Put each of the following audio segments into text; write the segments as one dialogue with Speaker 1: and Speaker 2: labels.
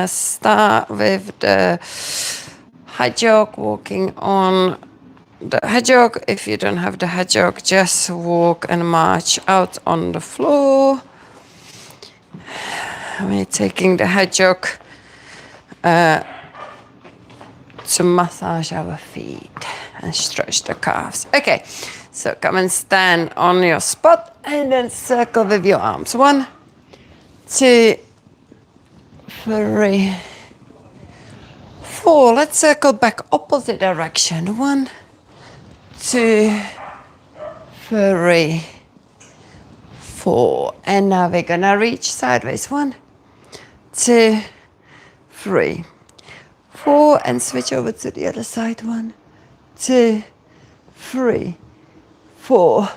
Speaker 1: Start with the hedgehog, walking on the hedgehog. If you don't have the hedgehog, just walk and march out on the floor. We're taking the hedgehog to massage our feet and stretch the calves. Okay, so come and stand on your spot and then circle with your arms. 1, 2, 3, 4. Let's circle back opposite direction. 1, 2, 3, 4. And now we're gonna reach sideways. 1, 2, 3, 4. And switch over to the other side. 1, 2, 3, 4.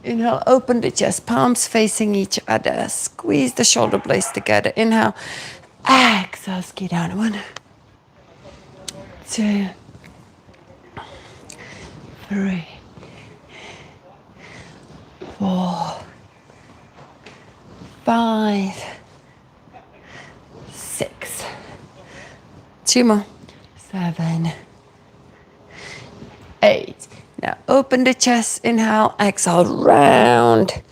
Speaker 1: Inhale, open the chest, palms facing each other. Squeeze the shoulder blades together. Inhale, exhale, ski down. 1, 2, 3, 4, 5, 6. 2 more. 7, 8. Now open the chest, inhale, exhale, round.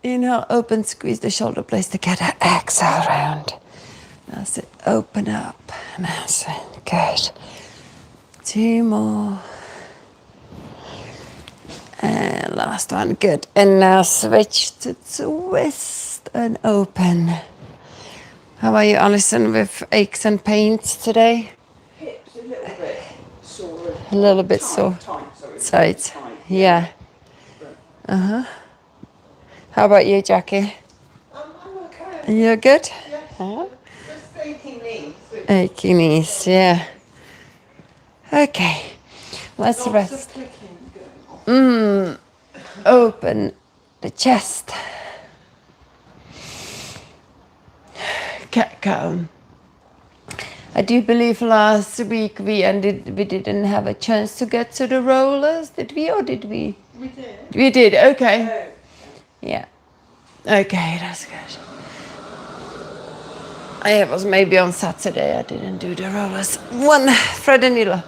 Speaker 1: Inhale, open, squeeze the shoulder blades together, exhale, round. That's it, open up, that's it, good. 2 more. And last one, good. And now switch to twist and open. How are you, Alison, with aches and pains today?
Speaker 2: Hips a little bit sore.
Speaker 1: A little bit sore. Tight. Yeah. Uh-huh. How about you, Jackie?
Speaker 2: I'm okay.
Speaker 1: You're good?
Speaker 2: Yeah.
Speaker 1: Huh?
Speaker 2: Just aching knees.
Speaker 1: Aching knees, yeah. Okay. Let's rest. Open the chest. Cat cow. I do believe last week we didn't have a chance to get to the rollers, did we, or did we?
Speaker 2: We did.
Speaker 1: We did, okay.
Speaker 2: Oh.
Speaker 1: Yeah. Okay, that's good. It was maybe on Saturday I didn't do the rollers. 1, thread and needle.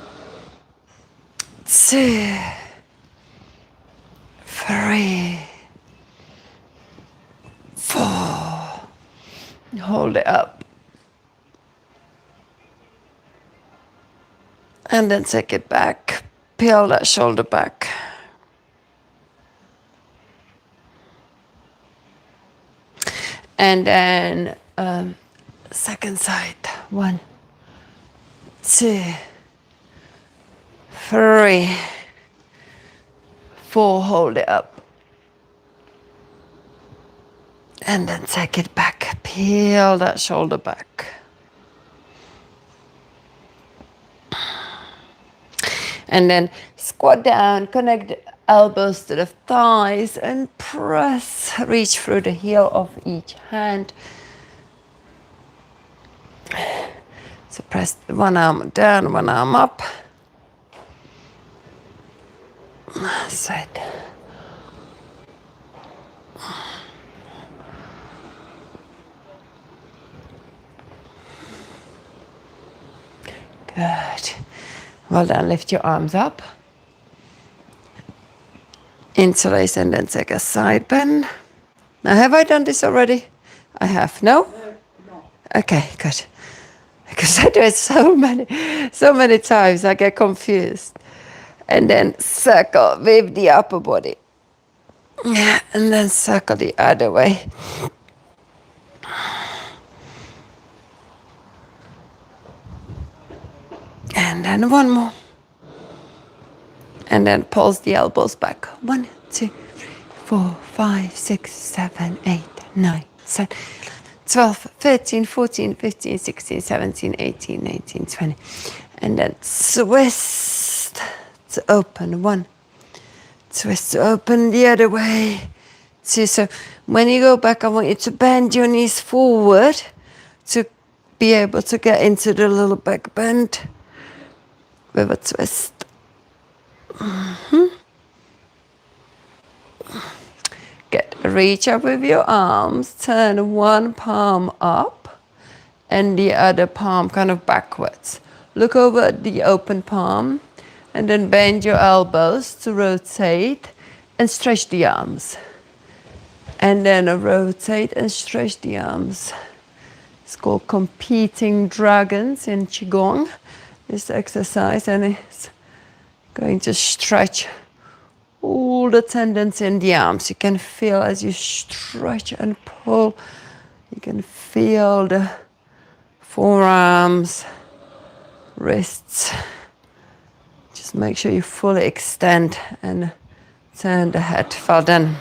Speaker 1: 2, 3, 4. Hold it up. And then take it back. Peel that shoulder back. And then second side. 1, 2, 3, 4. Hold it up. And then take it back. Peel that shoulder back. And then squat down, connect the elbows to the thighs and press, reach through the heel of each hand. So press one arm down, one arm up. That's it. Good. Well done, lift your arms up. Interlace and then take a side bend. Now, have I done this already? I have, no?
Speaker 2: No.
Speaker 1: Okay, good. Because I do it so many times, I get confused. And then circle with the upper body. Yeah, and then circle the other way. And then one more. And then pulse the elbows back. 1, 2, 3, 4, 5, 6, 7, 8, 9, 10, 12, 13, 14, 15, 16, 17, 18, 19, 20. And then twist to open. 1. Twist to open the other way. 2. So when you go back, I want you to bend your knees forward to be able to get into the little back bend with a twist. Good. Reach up with your arms. Turn one palm up and the other palm kind of backwards. Look over at the open palm and then bend your elbows to rotate and stretch the arms. And then rotate and stretch the arms. It's called competing dragons in Qigong, this exercise, and it's going to stretch all the tendons in the arms. You can feel as you stretch and pull, you can feel the forearms, wrists. Just make sure you fully extend and turn the head. Well done.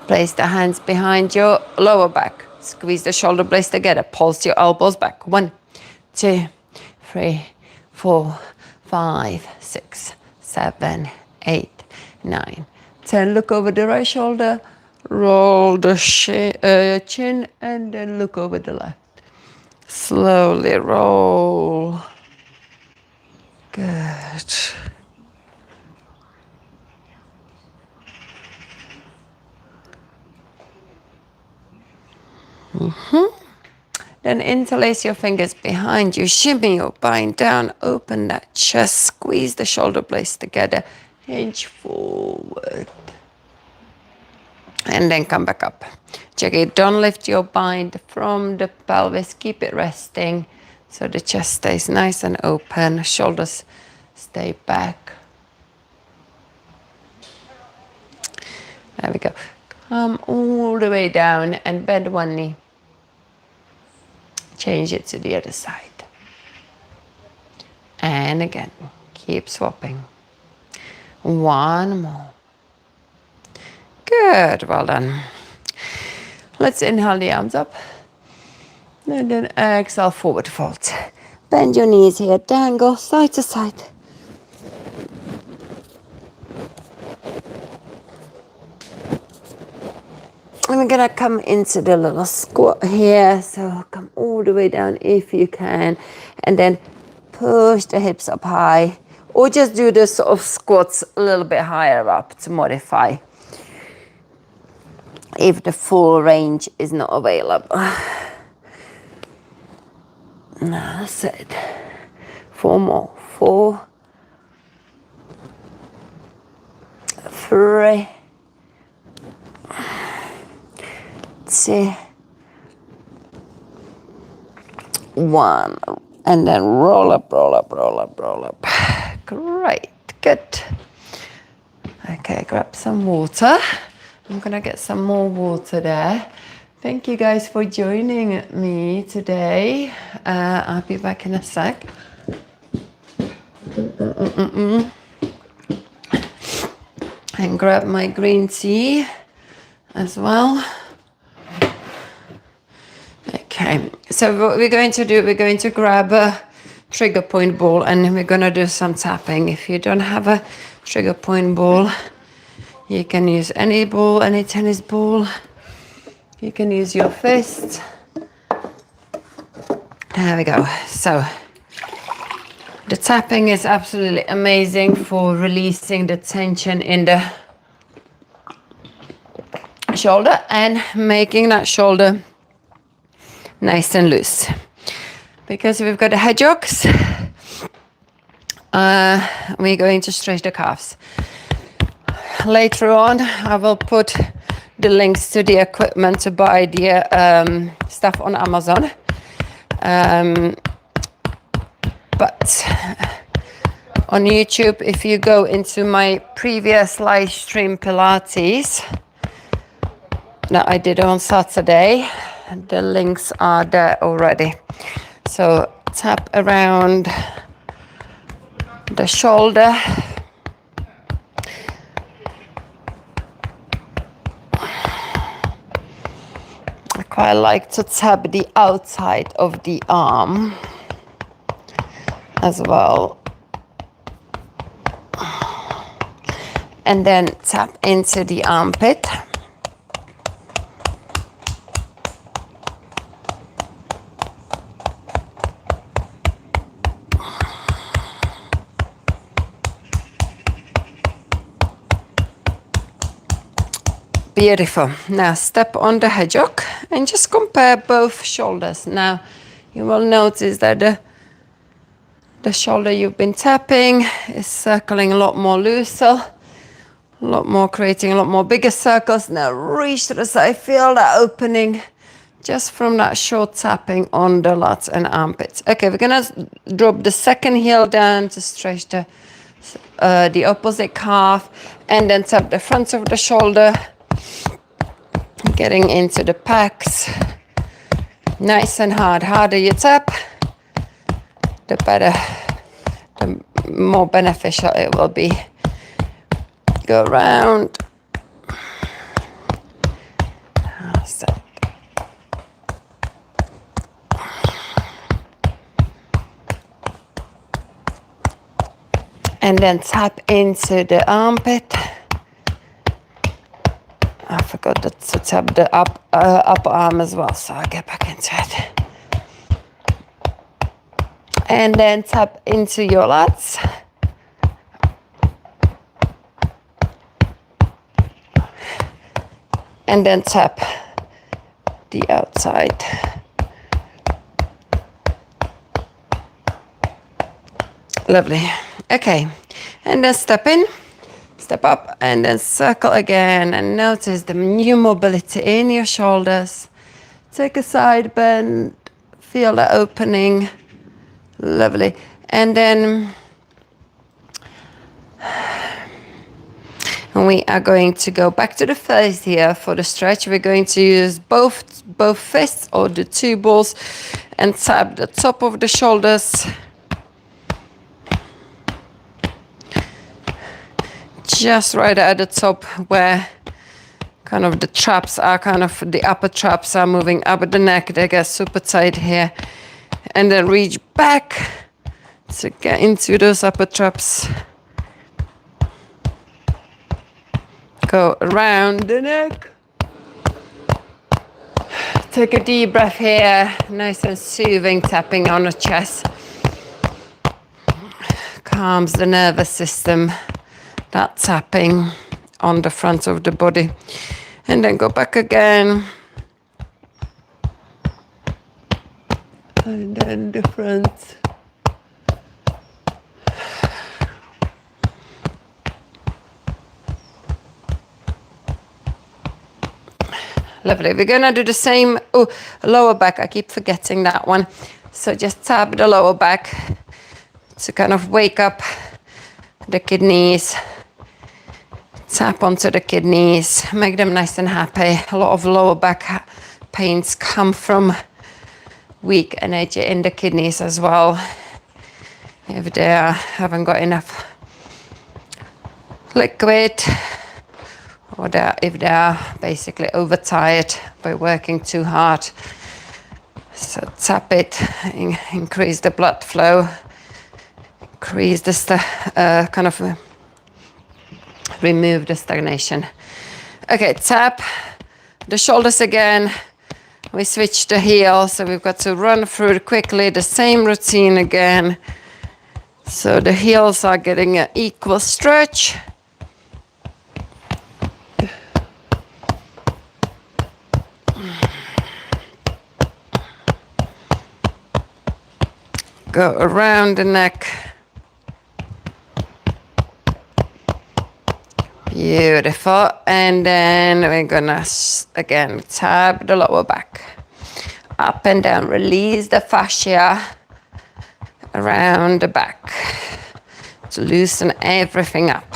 Speaker 1: Place the hands behind your lower back. Squeeze the shoulder blades together. Pulse your elbows back. 1, 2, 3, 4, 5, 6, 7, 8, 9, 10. Look over the right shoulder. Roll the chin and then look over the left. Slowly roll. Good. Then interlace your fingers behind you, shimmy your spine down, open that chest, squeeze the shoulder blades together, hinge forward. And then come back up. Check it, don't lift your bind from the pelvis, keep it resting so the chest stays nice and open, shoulders stay back. There we go. Come all the way down and bend one knee. Change it to the other side. And again, keep swapping. One more. Good, well done. Let's inhale the arms up. And then exhale, forward fold. Bend your knees here, dangle side to side. And we're gonna come into the little squat here. So come all the way down if you can. And then push the hips up high. Or just do the sort of squats a little bit higher up to modify if the full range is not available. Now that's it. 4 more. 4, 3, 2, 1. And then roll up, roll up, roll up, roll up. Great, good. Okay, grab some water. I'm gonna get some more water there. Thank you guys for joining me today. I'll be back in a sec. And grab my green tea as well. Okay, so what we're going to do, we're going to grab a trigger point ball and we're gonna do some tapping. If you don't have a trigger point ball, you can use any ball, any tennis ball. You can use your fist. There we go. So the tapping is absolutely amazing for releasing the tension in the shoulder and making that shoulder nice and loose. Because we've got the hedgehogs, we're going to stretch the calves. Later on, I will put the links to the equipment to buy the stuff on Amazon. But on YouTube, if you go into my previous live stream Pilates that I did on Saturday, the links are there already. So tap around the shoulder. I quite like to tap the outside of the arm as well. And then tap into the armpit. Beautiful. Now step on the hedgehog and just compare both shoulders. Now you will notice that the shoulder you've been tapping is circling a lot more looser, a lot more, creating a lot more bigger circles. Now reach to the side, feel that opening just from that short tapping on the lats and armpits. Okay, we're gonna drop the second heel down to stretch the opposite calf, and then tap the front of the shoulder, getting into the pecs. Nice and hard. Harder you tap, the better, the more beneficial it will be. Go around. And then tap into the armpit. I forgot to tap the upper arm as well, so I'll get back into it. And then tap into your lats. And then tap the outside. Lovely. Okay, and then step in, step up, and then circle again, and notice the new mobility in your shoulders. Take a side bend, feel the opening. Lovely. And then we are going to go back to the face here for the stretch. We're going to use both fists or the two balls and tap the top of the shoulders. Just right at the top where kind of the traps are, kind of the upper traps are moving up the neck. They get super tight here. And then reach back to get into those upper traps. Go around the neck. Take a deep breath here. Nice and soothing tapping on the chest. Calms the nervous system. That tapping on the front of the body. And then go back again. And then the front. Lovely. We're gonna do the same. Oh, lower back. I keep forgetting that one. So just tap the lower back to kind of wake up the kidneys. Tap onto the kidneys, make them nice and happy. A lot of lower back pains come from weak energy in the kidneys as well. If they haven't got enough liquid, or if they are basically overtired by working too hard. So tap it, increase the blood flow, increase the kind of remove the stagnation. Okay, tap the shoulders again. We switch the heel, so we've got to run through quickly the same routine again. So the heels are getting an equal stretch. Go around the neck. Beautiful. And then we're gonna again tap the lower back. Up and down. Release the fascia around the back to loosen everything up.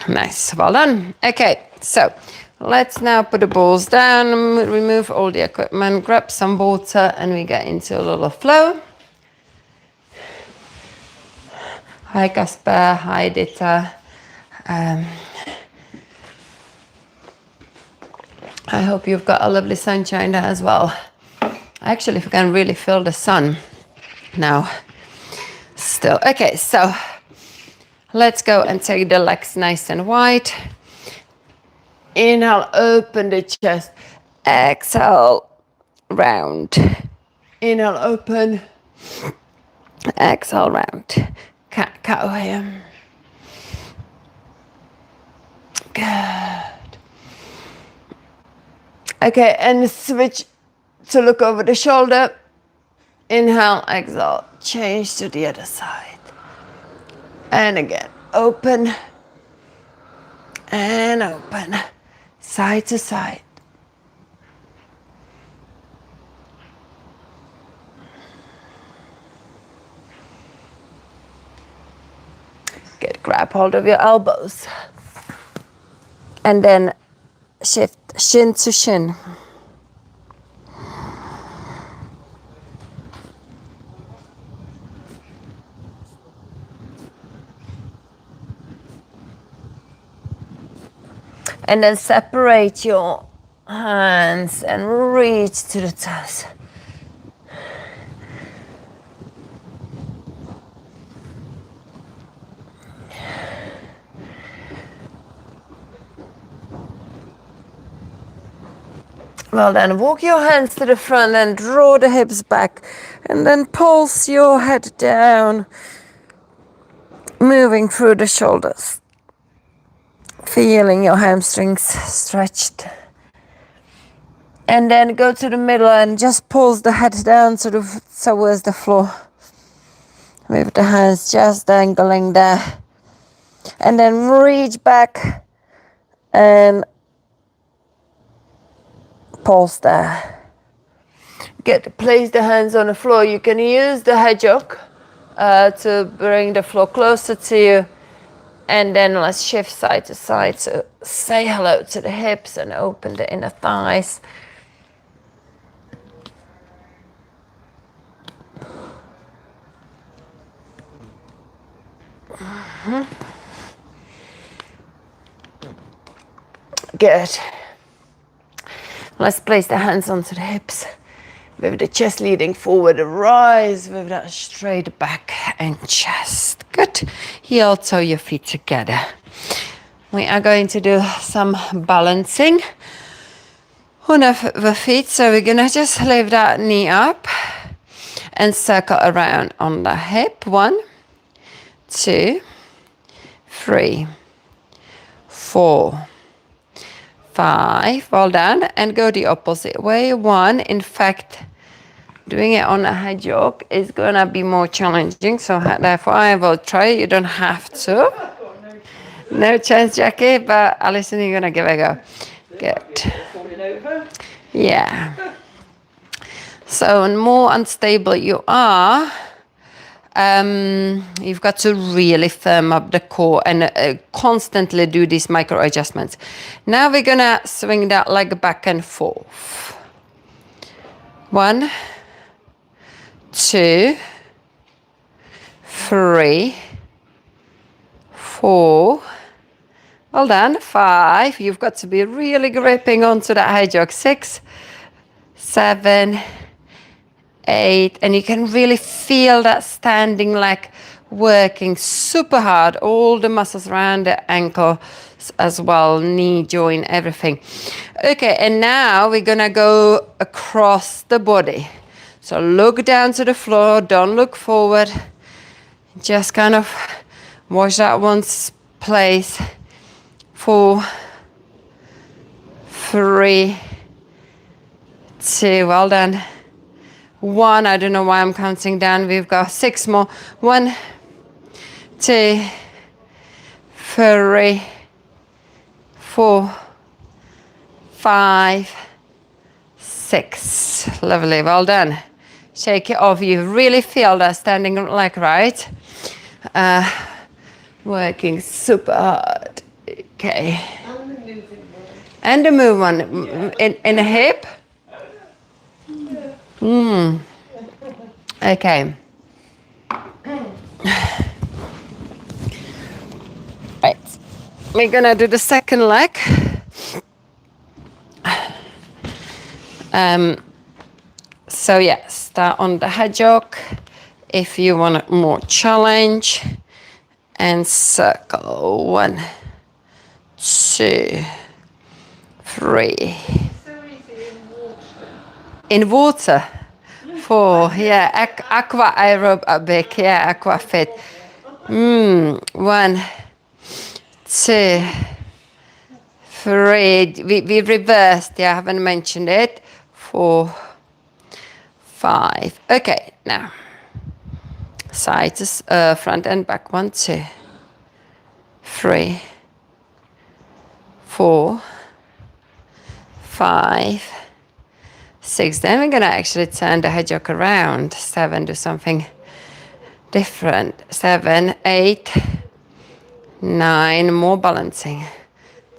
Speaker 1: Nice. Well done. Okay, so let's now put the balls down, remove all the equipment, grab some water, and we get into a little flow. Hi Kasper, hi Dita. I hope you've got a lovely sunshine there as well. Actually, if you can really feel the sun now still. Okay, so let's go and take the legs nice and wide. Inhale, open the chest. Exhale, round. Inhale, open. Exhale, round. Cat-cow here. Good. Okay, and switch So look over the shoulder. Inhale, exhale, change to the other side. And again, open and open, side to side. Grab hold of your elbows. And then shift shin to shin. And then separate your hands and reach to the toes. Well then, walk your hands to the front and draw the hips back. And then pulse your head down, moving through the shoulders. Feeling your hamstrings stretched. And then go to the middle and just pulse the head down towards the floor. With the hands just dangling there. And then reach back and pulse there. Place the hands on the floor. You can use the hedgehog to bring the floor closer to you. And then let's shift side to side. So say hello to the hips and open the inner thighs. Good. Let's place the hands onto the hips. With the chest leading forward, rise with that straight back and chest. Good. Heel toe your feet together. We are going to do some balancing on the feet. So we're gonna just lift that knee up and circle around on the hip. 1, 2, 3, 4, 5. Well done. And go the opposite way. 1. In fact, doing it on a hedgehog is gonna be more challenging. So therefore I will try. You don't have to. No chance, Jackie, but Alison, you're gonna give it a go. Good. Yeah. So the more unstable you are, you've got to really firm up the core and constantly do these micro adjustments. Now we're gonna swing that leg back and forth. 1, 2, 3, 4. Well done. 5. You've got to be really gripping onto that hedgehog. 6, 7, 8. And you can really feel that standing leg working super hard. All the muscles around the ankle as well, knee joint, everything. Okay, and now we're gonna go across the body. So look down to the floor, don't look forward. Just kind of watch that one's place. 4, 3, 2, well done. 1, I don't know why I'm counting down. We've got 6 more. 1, 2, 3, 4, 5, 6. Lovely, well done. Shake it off. You really feel that standing leg, right? Working super hard. Okay. And the move one in the hip. Okay. Right. We're gonna do the second leg. So yeah, start on the hedgehog if you want more challenge. And circle. 1, 2, 3. In water. 4. Yeah, aqua aerobic. Yeah, aqua fit. 1, 2, 3. We reversed. Yeah, I haven't mentioned it. 4, 5. Okay, now side to front and back. 1, 2, 3, 4, 5, 6. Then we're gonna actually turn the hedgehog around. 7, do something different. 7, 8, 9, more balancing.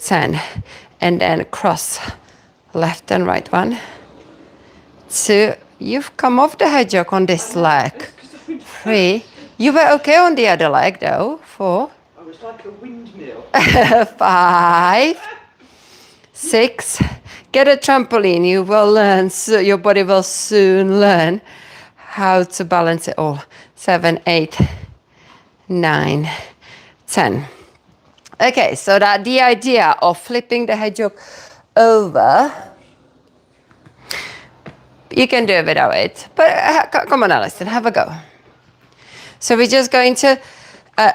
Speaker 1: 10, and then cross left and right. 1, 2. You've come off the hedgehog on this leg. 3. You were okay on the other leg though. 4.
Speaker 2: I was like a windmill.
Speaker 1: 5, 6. Get a trampoline. You will learn. So your body will soon learn how to balance it all. 7, 8, 9, 10. Okay, so that the idea of flipping the hedgehog over, you can do it without it. But come on, Alison, have a go. So we're just going to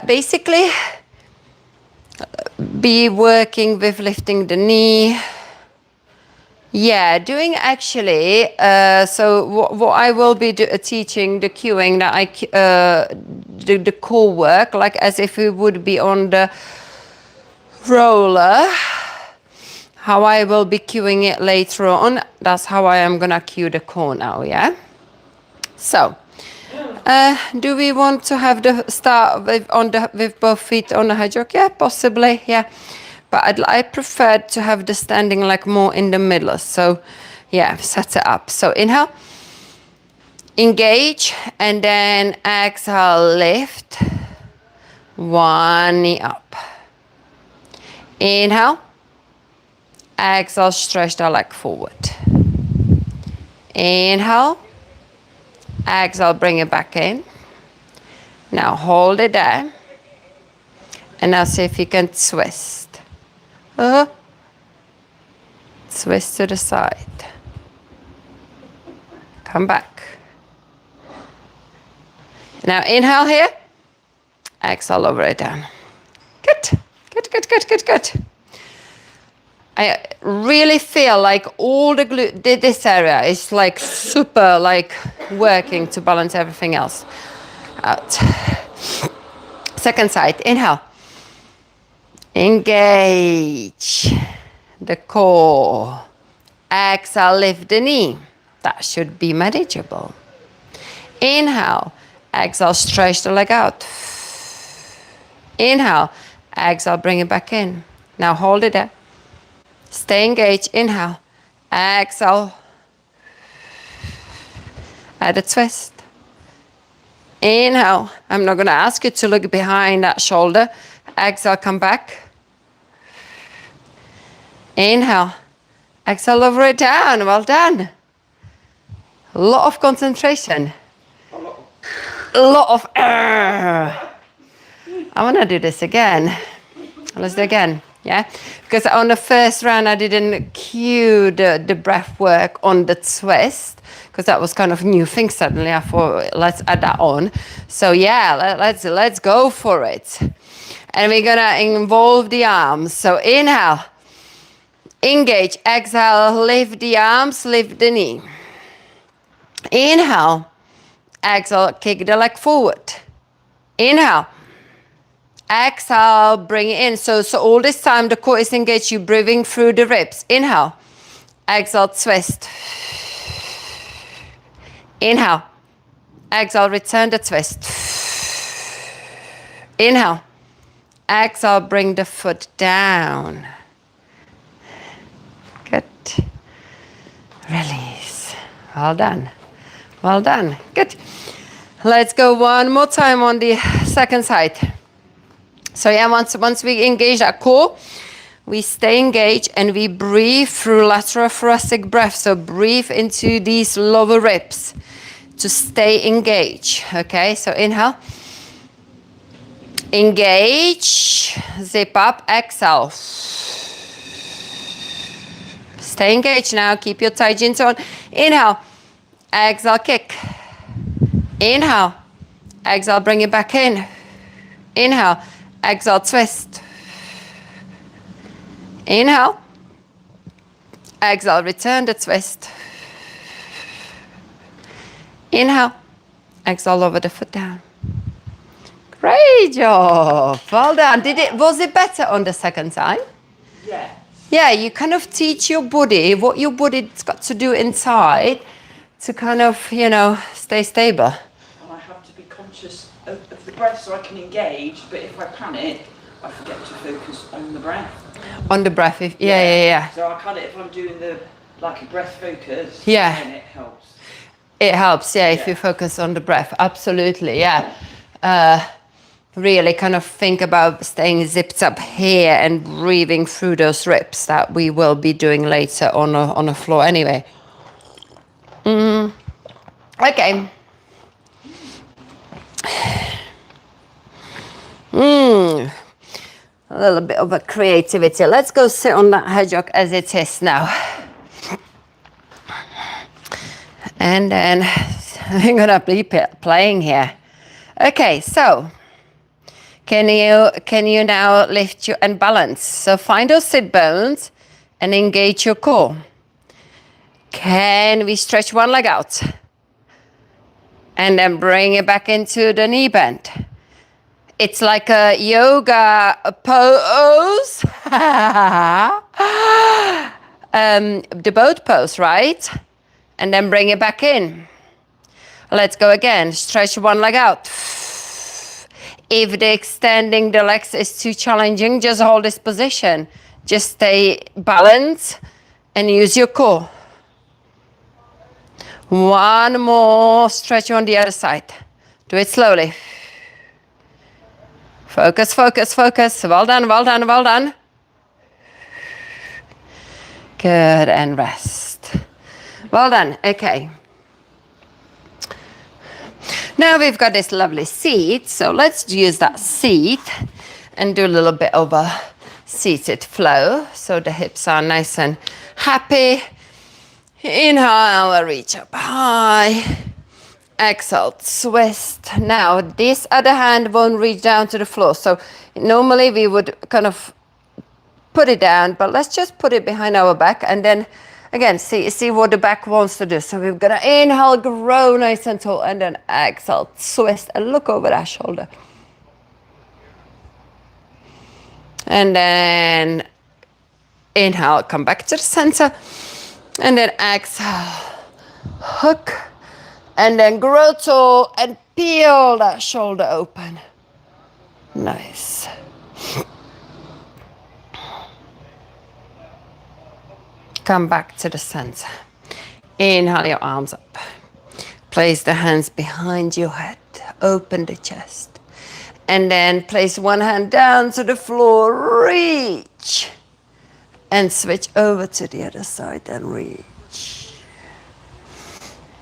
Speaker 1: basically be working with lifting the knee. Yeah, doing actually, so what I will be teaching, the cueing, that I the core work, like as if we would be on the roller. How I will be cueing it later on, that's how I am gonna cue the core now, yeah? So, do we want to have the start with both feet on the hedgehog? Yeah, possibly, yeah. But I prefer to have the standing like more in the middle. So, yeah, set it up. So inhale, engage, and then exhale, lift. 1 knee up. Inhale, exhale, stretch the leg forward. Inhale, exhale, bring it back in. Now hold it there. And now see if you can twist. Twist to the side. Come back. Now inhale here. Exhale, lower it down. Good. Good, good, good, good, good. I really feel like all the glute, this area is like super like working to balance everything else out. Second side, inhale. Engage the core. Exhale, lift the knee. That should be manageable. Inhale, exhale, stretch the leg out. Inhale, exhale, bring it back in. Now hold it there. Stay engaged. Inhale, exhale. Add a twist. Inhale. I'm not going to ask you to look behind that shoulder. Exhale, come back. Inhale. Exhale, lower it down. Well done. A lot of concentration. A lot of I want to do this again. Let's do it again. Yeah, because on the first round I didn't cue the breath work on the twist because that was kind of new thing suddenly. I thought let's add that on. So yeah, let's go for it. And we're gonna involve the arms. So inhale, engage, exhale, lift the arms, lift the knee. Inhale, exhale, kick the leg forward. Inhale. Exhale, bring it in. So all this time the core is engaged. You're breathing through the ribs. Inhale. Exhale, twist. Inhale. Exhale, return the twist. Inhale. Exhale, bring the foot down. Good. Release. Well done. Well done. Good. Let's go one more time on the second side. So yeah, once we engage that core, we stay engaged and we breathe through lateral thoracic breath. So breathe into these lower ribs to stay engaged. Okay, so inhale. Engage, zip up, exhale. Stay engaged now, keep your tight jeans on. Inhale, exhale, kick. Inhale, exhale, bring it back in. Inhale, exhale, twist. Inhale, exhale, return the twist. Inhale. Exhale over the foot down. Great job. Well done. Was it better on the second time?
Speaker 2: Yeah.
Speaker 1: Yeah, you kind of teach your body what your body's got to do inside to kind of, stay stable.
Speaker 2: And I have to be conscious of the breath so I can engage, but if I panic, I forget to focus on the breath.
Speaker 1: On the breath, yeah.
Speaker 2: So I kind of, if I'm doing a breath focus,
Speaker 1: Yeah.
Speaker 2: then it helps.
Speaker 1: It helps, if you focus on the breath. Absolutely, yeah. Really kind of think about staying zipped up here and breathing through those ribs that we will be doing later on the floor anyway. Okay. A little bit of a creativity. Let's go sit on that hedgehog as it is now. And then I'm gonna be playing here. Okay, so can you now lift and balance? So find those sit bones and engage your core. Can we stretch one leg out? And then bring it back into the knee bend. It's like a yoga pose. The boat pose, right? And then bring it back in. Let's go again. Stretch one leg out. If the extending the legs is too challenging, just hold this position. Just stay balanced and use your core. One more stretch on the other side. Do it slowly. Focus, focus, focus. Well done, well done, well done. Good, and rest. Well done, okay. Now we've got this lovely seat, so let's use that seat and do a little bit of a seated flow so the hips are nice and happy. Inhale, reach up high. Exhale, twist. Now this other hand won't reach down to the floor, so normally we would kind of put it down, but let's just put it behind our back and then again, see what the back wants to do. So we're gonna inhale, grow nice and tall, and then exhale, twist, and look over that shoulder. And then inhale, come back to the center, and then exhale, hook, and then grow tall, and peel that shoulder open. Nice. Come back to the center. Inhale your arms up. Place the hands behind your head. Open the chest. And then place one hand down to the floor. Reach. And switch over to the other side and reach.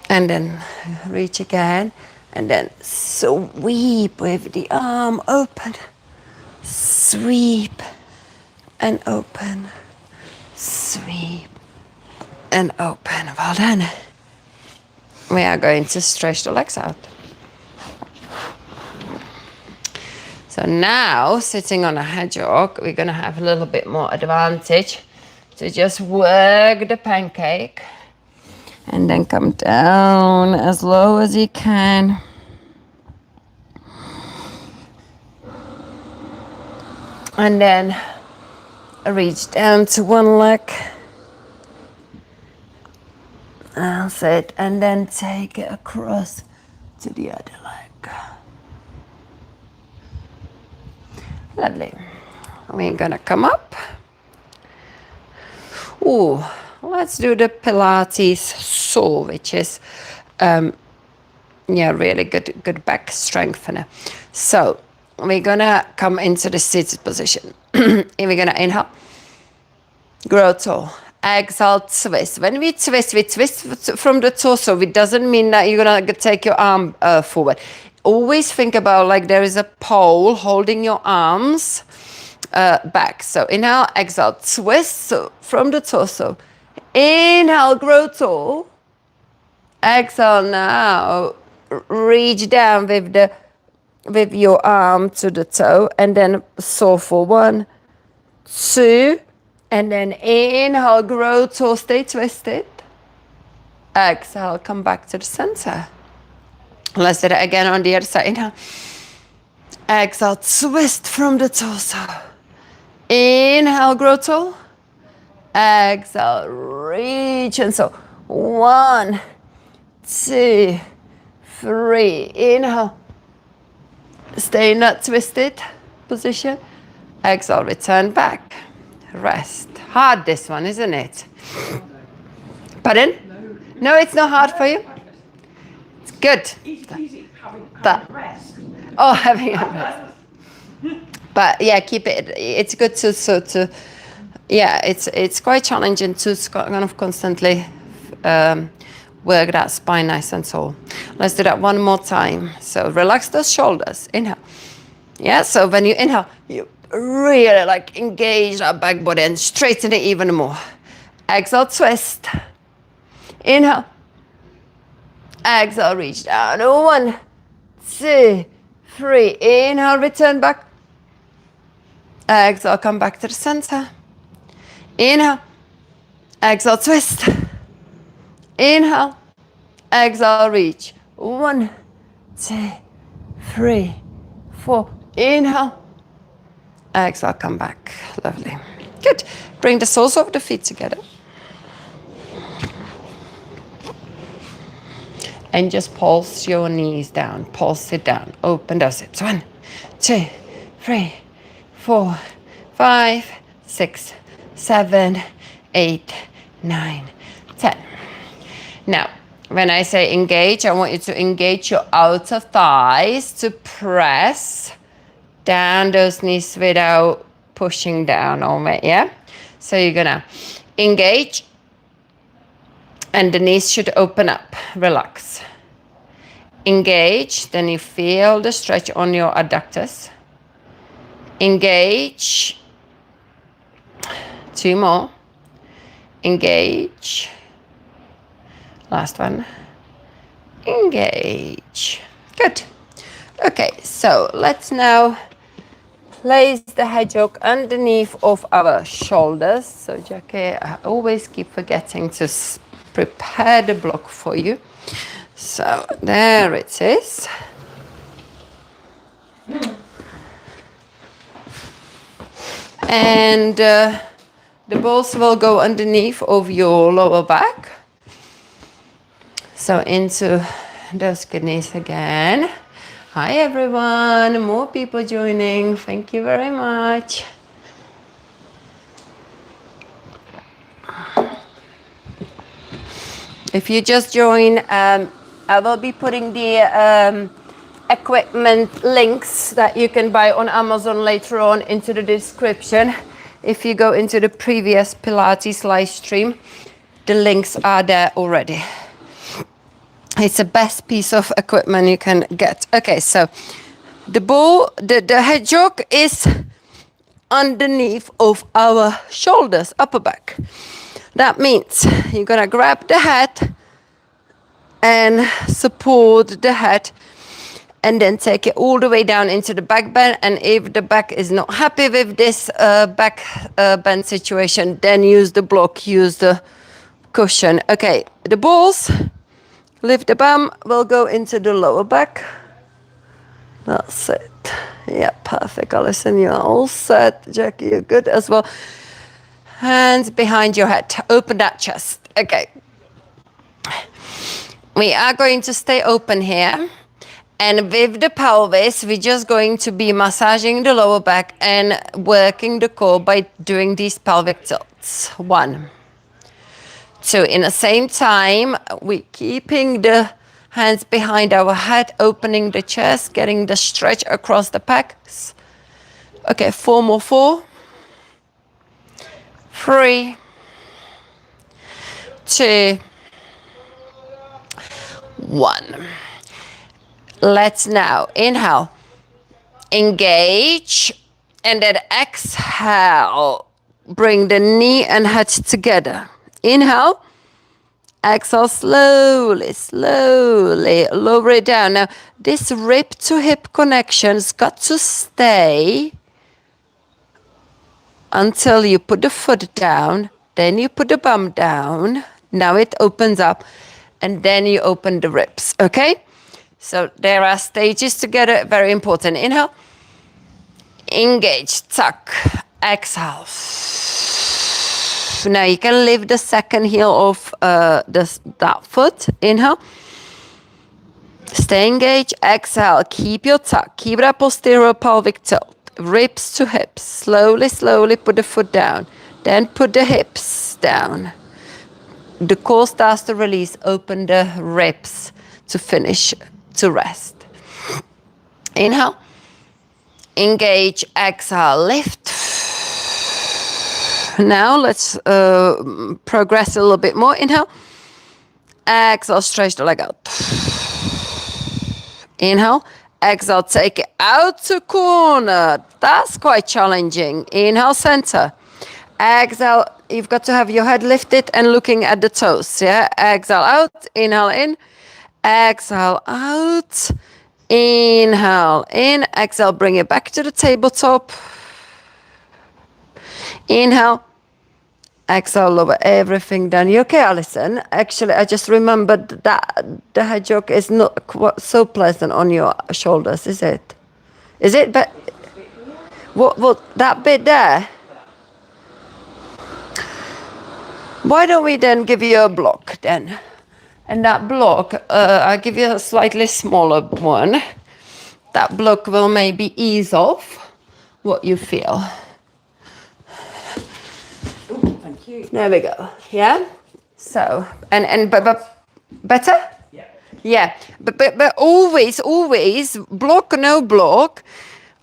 Speaker 1: And then reach again. And then sweep with the arm open. Sweep and open. Sweep and open. Well done. We are going to stretch the legs out. So now, sitting on a hedgehog, we're going to have a little bit more advantage to just work the pancake and then come down as low as you can. And then reach down to one leg. That's it. And then take it across to the other leg. Lovely. We're gonna come up. Ooh, let's do the Pilates saw, which is really good back strengthener. So we're gonna come into the seated position. And we're gonna inhale, grow tall. Exhale, twist. When we twist from the torso. It doesn't mean that you're gonna take your arm forward. Always think about like there is a pole holding your arms back. So inhale, exhale, twist. So from the torso. Inhale, grow tall. Exhale now. Reach down with your arm to the toe and then saw for 1, 2, and then inhale, grow tall, stay twisted. Exhale, come back to the center. Let's do that again on the other side. Inhale. Exhale, twist from the torso. Inhale, grow tall. Exhale, reach and so 1, 2, 3. Inhale. Stay in that twisted position. Exhale, return back. Rest. Hard this one, isn't it? Pardon? No, it's not hard for you. It's good.
Speaker 2: Easy having a rest.
Speaker 1: Oh, having a rest. But yeah, keep it. It's good to yeah. It's quite challenging to kind of constantly work that spine nice and tall. Let's do that one more time. So relax those shoulders. Inhale. Yeah. So when you inhale, you really like engage that back body and straighten it even more. Exhale, twist. Inhale. Exhale, reach down. 1, 2, 3. Inhale, return back. Exhale, come back to the center. Inhale. Exhale, twist. Inhale. Exhale, reach. 1, 2, 3, 4. Inhale. Exhale, come back. Lovely. Good. Bring the soles of the feet together. And just pulse your knees down. Pulse it down. Open those hips. 1, 2, 3, 4, 5, 6, 7, 8, 9, 10. Now, when I say engage, I want you to engage your outer thighs to press down those knees without pushing down on it, yeah? So you're gonna engage and the knees should open up, relax. Engage, then you feel the stretch on your adductors. Engage. 2 more. Engage. Last one. Engage. Good. Okay, so let's now place the hedgehog underneath of our shoulders. So Jackie, I always keep forgetting to prepare the block for you. So there it is. And the balls will go underneath of your lower back. So into those kidneys again. Hi everyone, more people joining. Thank you very much. If you just join, I will be putting the equipment links that you can buy on Amazon later on into the description. If you go into the previous Pilates live stream, the links are there already. It's the best piece of equipment you can get. Okay, so the hedgehog is underneath of our shoulders, upper back. That means you're gonna grab the head and support the head and then take it all the way down into the back bend. And if the back is not happy with this back bend situation, then use the block, use the cushion. Okay, the balls, lift the bum, will go into the lower back. That's it. Yeah, perfect. Alison, you're all set. Jackie, you're good as well. Hands behind your head. Open that chest. Okay. We are going to stay open here. And with the pelvis, we're just going to be massaging the lower back and working the core by doing these pelvic tilts. 1, 2. In the same time, we're keeping the hands behind our head, opening the chest, getting the stretch across the pecs. Okay, 4 more. 4, 3, 2, 1. Let's now inhale, engage, and then exhale. Bring the knee and head together. Inhale, exhale, slowly, slowly, lower it down. Now, this rib to hip connection's got to stay until you put the foot down, then you put the bum down. Now it opens up, and then you open the ribs, okay? So there are stages together, very important. Inhale, engage, tuck, exhale. Now you can lift the second heel of that foot. Inhale. Stay engaged. Exhale. Keep your tuck. Keep that posterior pelvic tilt. Ribs to hips. Slowly, slowly put the foot down. Then put the hips down. The core starts to release. Open the ribs to finish, to rest. Inhale. Engage. Exhale. Lift. Now let's progress a little bit more. Inhale. Exhale, stretch the leg out. Inhale. Exhale, take it out to corner. That's quite challenging. Inhale, center. Exhale, you've got to have your head lifted and looking at the toes. Yeah. Exhale out. Inhale in. Exhale out. Inhale in. Exhale, bring it back to the tabletop. Inhale. Exhale, lower everything down. You okay, Alison? Actually, I just remembered that the hedgehog is not quite so pleasant on your shoulders, is it? Is it? But what that bit there? Why don't we then give you a block then? And that block, I'll give you a slightly smaller one. That block will maybe ease off what you feel. There we go. Yeah. So but better.
Speaker 2: Yeah.
Speaker 1: Yeah. But always block, no block.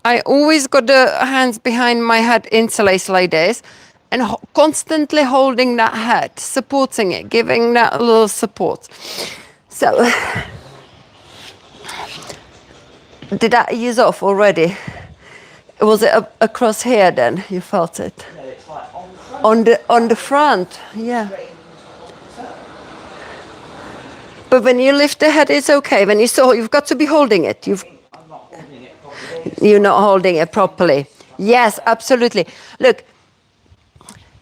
Speaker 1: I always got the hands behind my head interlaced like this, and constantly holding that head, supporting it, giving that little support. So did that ease off already? Was it across here then? You felt it?
Speaker 2: No, it's like on the front.
Speaker 1: On the front, yeah. But when you lift the head, it's okay. When you've got to be holding it.
Speaker 2: I'm not holding it properly.
Speaker 1: You're not holding it properly. Yes, absolutely. Look,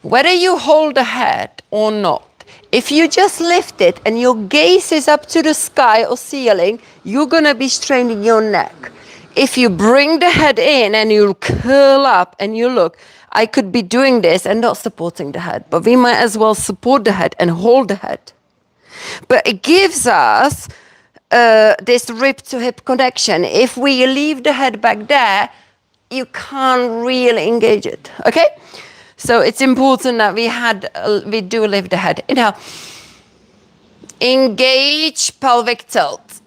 Speaker 1: whether you hold the head or not, if you just lift it and your gaze is up to the sky or ceiling, you're gonna be straining your neck. If you bring the head in and you curl up and you look, I could be doing this and not supporting the head, but we might as well support the head and hold the head. But it gives us this rib to hip connection. If we leave the head back there, you can't really engage it, okay? So it's important that we do lift the head. Inhale. Engage pelvic tilt.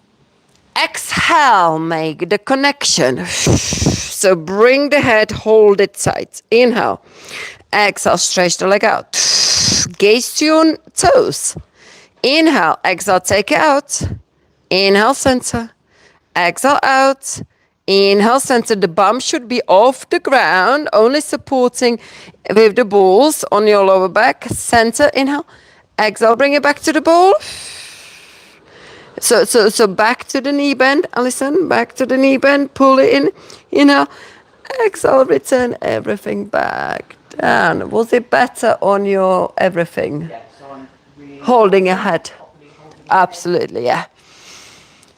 Speaker 1: Exhale, make the connection. So bring the head, hold it tight. Inhale. Exhale, stretch the leg out. Gaze to your toes. Inhale, exhale, take it out. Inhale, center. Exhale, out. Inhale, center. The bum should be off the ground, only supporting with the balls on your lower back. Center, inhale. Exhale, bring it back to the ball. So back to the knee bend, Alison. Back to the knee bend. Pull it in. Inhale. Exhale, return everything back down. Was it better on your everything?
Speaker 2: Yeah, so I'm really
Speaker 1: Holding your head. Absolutely, yeah.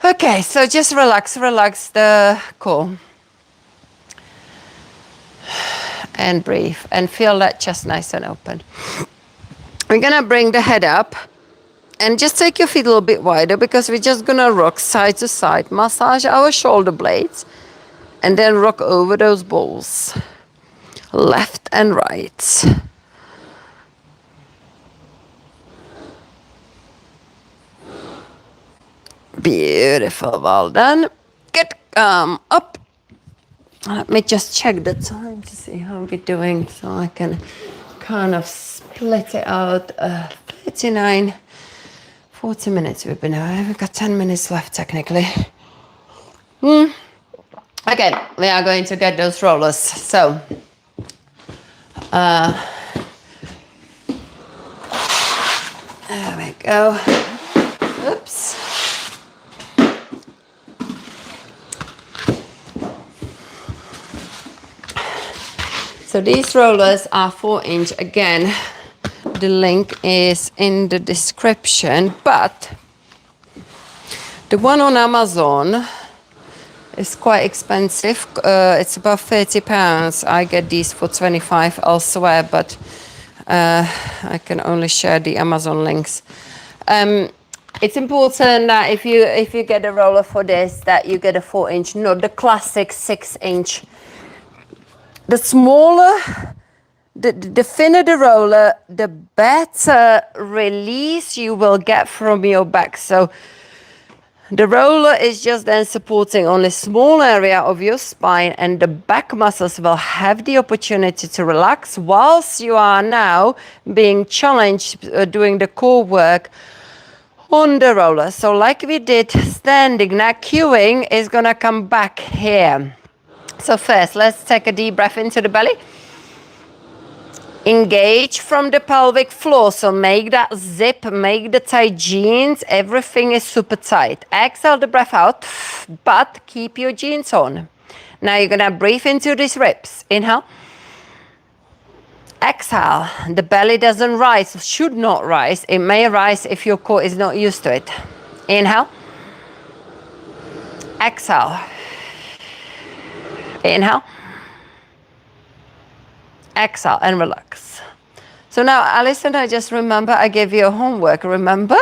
Speaker 1: Okay, so just relax the core. And breathe and feel that chest nice and open. We're gonna bring the head up and just take your feet a little bit wider because we're just gonna rock side to side, massage our shoulder blades and then rock over those balls, left and right. Beautiful, well done. Good, up. Let me just check the time to see how we're doing so I can kind of split it out. 39, 40 minutes we've been away. We've got 10 minutes left technically. Okay, we are going to get those rollers. So, there we go. Oops. So these rollers are 4-inch. Again, the link is in the description, but The one on Amazon is quite expensive. It's about £30. I get these for 25 elsewhere, but I can only share the Amazon links. It's important that if you get a roller for this, that you get a 4-inch, not the classic 6-inch. The smaller, the thinner the roller, the better release you will get from your back. So the roller is just then supporting only a small area of your spine, and the back muscles will have the opportunity to relax whilst you are now being challenged doing the core work on the roller. So like we did standing, now cueing is gonna come back here. So first, let's take a deep breath into the belly. Engage from the pelvic floor, so make that zip, make the tight jeans, everything is super tight. Exhale the breath out, but keep your jeans on. Now you're gonna breathe into these ribs. Inhale. Exhale, the belly doesn't rise, should not rise. It may rise if your core is not used to it. Inhale. Exhale. Inhale. Exhale and relax. So now, Alison, I just remember I gave you a homework, remember?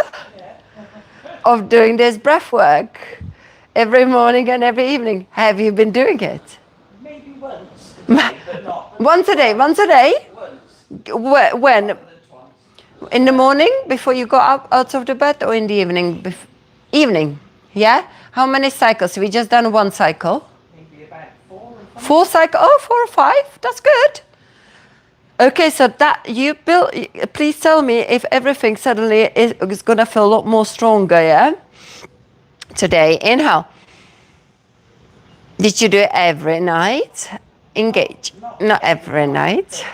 Speaker 1: Of doing this breath work every morning and every evening. Have you been doing it?
Speaker 2: Maybe once a day, but not.
Speaker 1: Once a day? Once. When? In the morning before you go out of the bed, or in the evening? Evening, yeah? How many cycles? We just done one cycle.
Speaker 2: Maybe about 4 or 5.
Speaker 1: 4 cycles? Oh, 4 or 5. That's good. Okay, so that you build. Please tell me if everything suddenly is gonna feel a lot more stronger, yeah? Today, inhale. Did you do it every night? Engage. Not every night.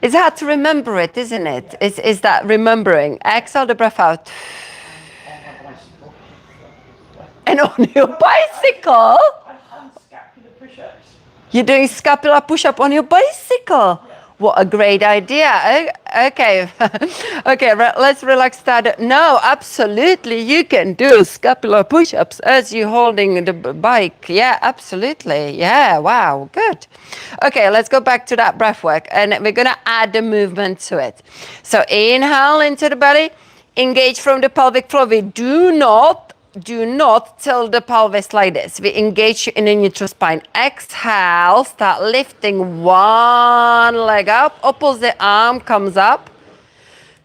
Speaker 1: It's hard to remember it, isn't it? Is that remembering? Exhale the breath out. And on your bicycle?
Speaker 2: Scapular push-ups.
Speaker 1: You're doing scapular push-up on your bicycle? What a great idea. Okay, okay, let's relax that. No, absolutely, you can do scapular push-ups as you're holding the bike. Yeah, absolutely. Yeah, wow, good. Okay, let's go back to that breath work, and we're gonna add the movement to it. So inhale into the belly, engage from the pelvic floor. We do not tilt the pelvis like this. We engage in the neutral spine. Exhale, start lifting one leg up, opposite arm comes up.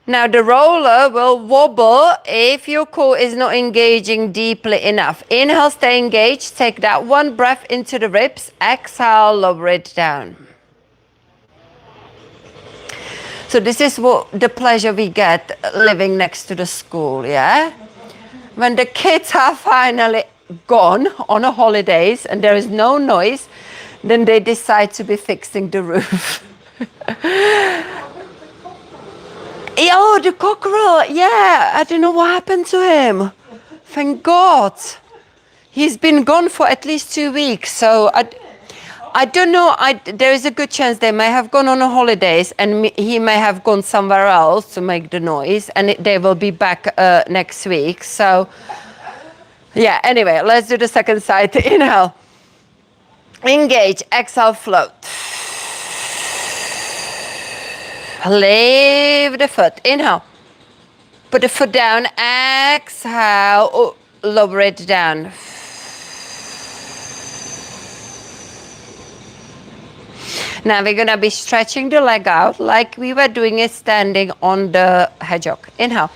Speaker 1: Now the roller will wobble if your core is not engaging deeply enough. Inhale, stay engaged, take that one breath into the ribs. Exhale, lower it down. So this is what the pleasure we get living next to the school, yeah? When the kids are finally gone on a holidays and there is no noise, then they decide to be fixing the roof. Oh, the cockerel, yeah, I don't know what happened to him. Thank God. He's been gone for at least 2 weeks, so I don't know, there is a good chance they may have gone on a holidays and he may have gone somewhere else to make the noise, and they will be back next week. So, yeah, anyway, let's do the second side. Inhale. Engage, exhale, float. Leave the foot. Inhale. Put the foot down. Exhale. Lower it down. Now we're going to be stretching the leg out like we were doing it standing on the hedgehog. Inhale.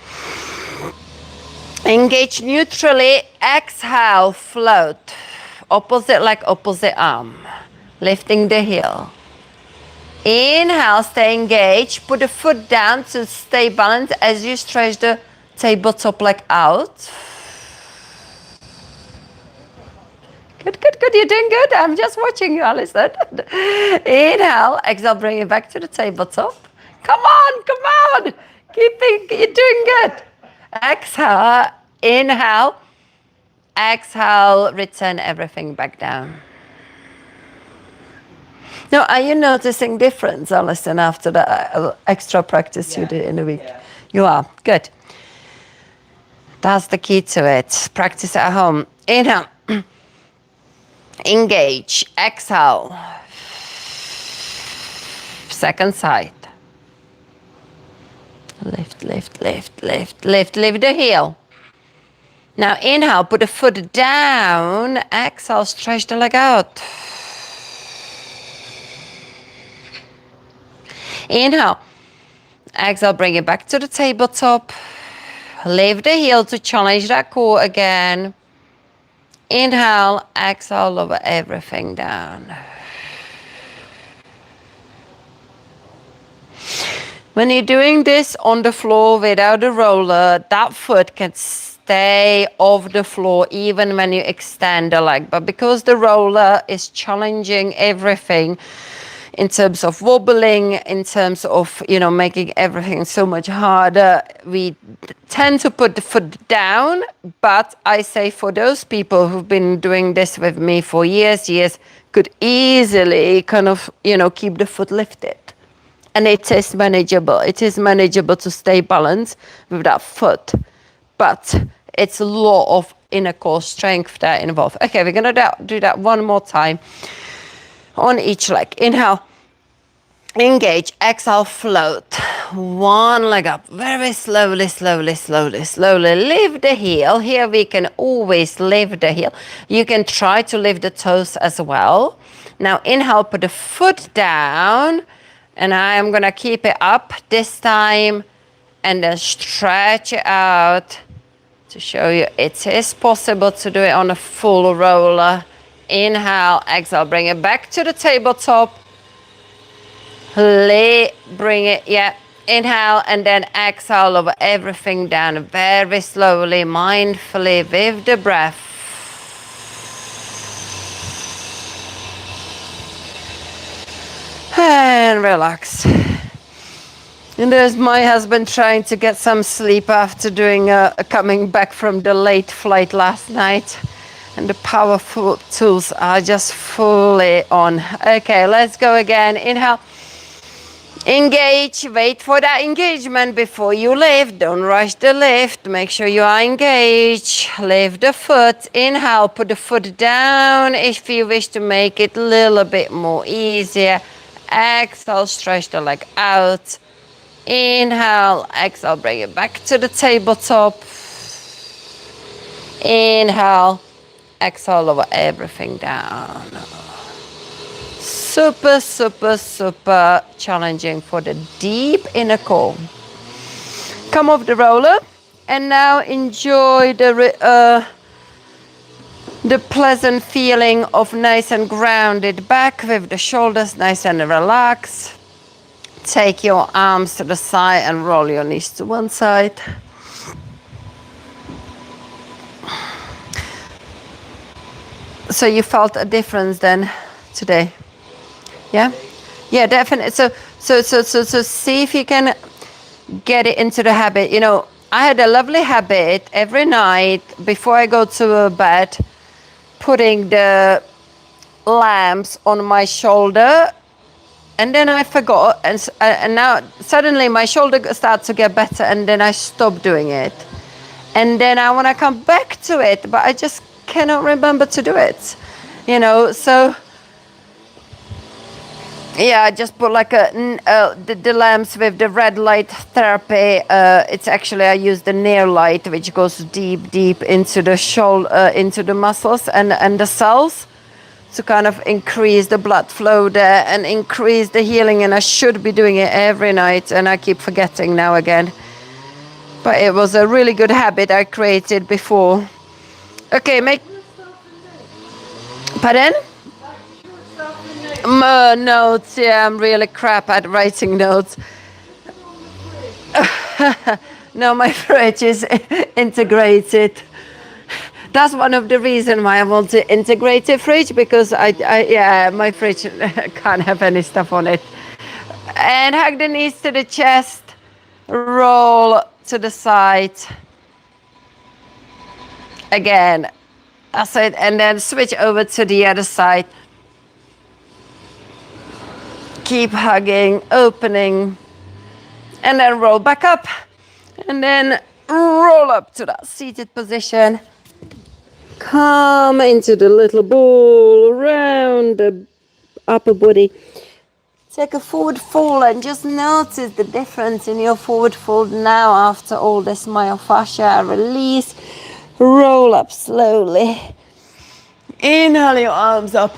Speaker 1: Engage neutrally. Exhale, float. Opposite leg, opposite arm. Lifting the heel. Inhale, stay engaged. Put the foot down to stay balanced as you stretch the tabletop leg out. Good, good, good. You're doing good. I'm just watching you, Alison. Inhale, exhale, bring it back to the tabletop. Come on, come on. Keep it. You're doing good. Exhale, inhale. Exhale, return everything back down. Now, are you noticing difference, Alison, after the extra practice you did in a week?
Speaker 2: Yeah.
Speaker 1: You are. Good. That's the key to it. Practice at home. Inhale. Engage. Exhale. Second side. Lift, lift, lift, lift, lift, lift the heel. Now inhale, put the foot down. Exhale, stretch the leg out. Inhale. Exhale, bring it back to the tabletop. Lift the heel to challenge that core again. Inhale, exhale, lower everything down. When you're doing this on the floor without a roller, that foot can stay off the floor even when you extend the leg. But because the roller is challenging everything in terms of wobbling, in terms of, making everything so much harder, we tend to put the foot down. But I say for those people who've been doing this with me for years, could easily kind of, keep the foot lifted. And it is manageable. It is manageable to stay balanced with that foot. But it's a lot of inner core strength that involved. Okay, we're going to do that one more time on each leg. Inhale, engage, exhale, float. One leg up, very slowly, slowly, slowly, slowly. Lift the heel. Here we can always lift the heel. You can try to lift the toes as well. Now inhale, put the foot down. And I'm going to keep it up this time and then stretch it out to show you it is possible to do it on a full roller. Inhale, exhale, bring it back to the tabletop. Bring it, inhale and then exhale over everything down very slowly, mindfully with the breath. And relax. And there's my husband trying to get some sleep after coming back from the late flight last night. And the powerful tools are just fully on. Okay, let's go again. Inhale. Engage. Wait for that engagement before you lift. Don't rush the lift. Make sure you are engaged. Lift the foot. Inhale. Put the foot down if you wish to make it a little bit more easier. Exhale, stretch the leg out. Inhale, exhale, bring it back to the tabletop. Inhale, exhale, lower everything down. Super, super, super challenging for the deep inner core. Come off the roller and now enjoy the pleasant feeling of nice and grounded back with the shoulders nice and relaxed. Take your arms to the side and roll your knees to one side. So you felt a difference then today? Yeah? Yeah, definitely. So see if you can get it into the habit. I had a lovely habit every night before I go to bed, putting the lamps on my shoulder, and then I forgot, and now suddenly my shoulder starts to get better, and then I stop doing it, and then I want to come back to it, but I just cannot remember to do it, so yeah, I just put like the lamps with the red light therapy. It's actually, I use the near light, which goes deep into the shoulder, into the muscles and the cells, to kind of increase the blood flow there and increase the healing. And I should be doing it every night, and I keep forgetting now again. But it was a really good habit I created before. Okay, Pardon? Notes, yeah, I'm really crap at writing notes. No, my fridge is integrated. That's one of the reasons why I want to integrate a fridge, because my fridge can't have any stuff on it. And hug the knees to the chest, roll to the side. Again, that's it, and then switch over to the other side. Keep hugging, opening, and then roll back up. And then roll up to that seated position. Come into the little ball around the upper body. Take a forward fold and just notice the difference in your forward fold now after all this myofascia release. Roll up slowly. Inhale your arms up.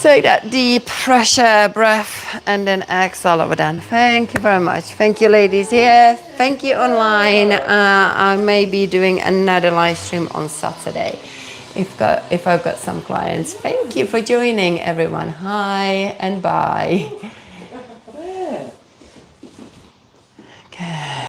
Speaker 1: Take that deep pressure breath and then exhale over down. Thank you very much. Thank you, ladies here. Thank you online. I may be doing another live stream on Saturday if I've got some clients. Thank you for joining, everyone. Hi and bye.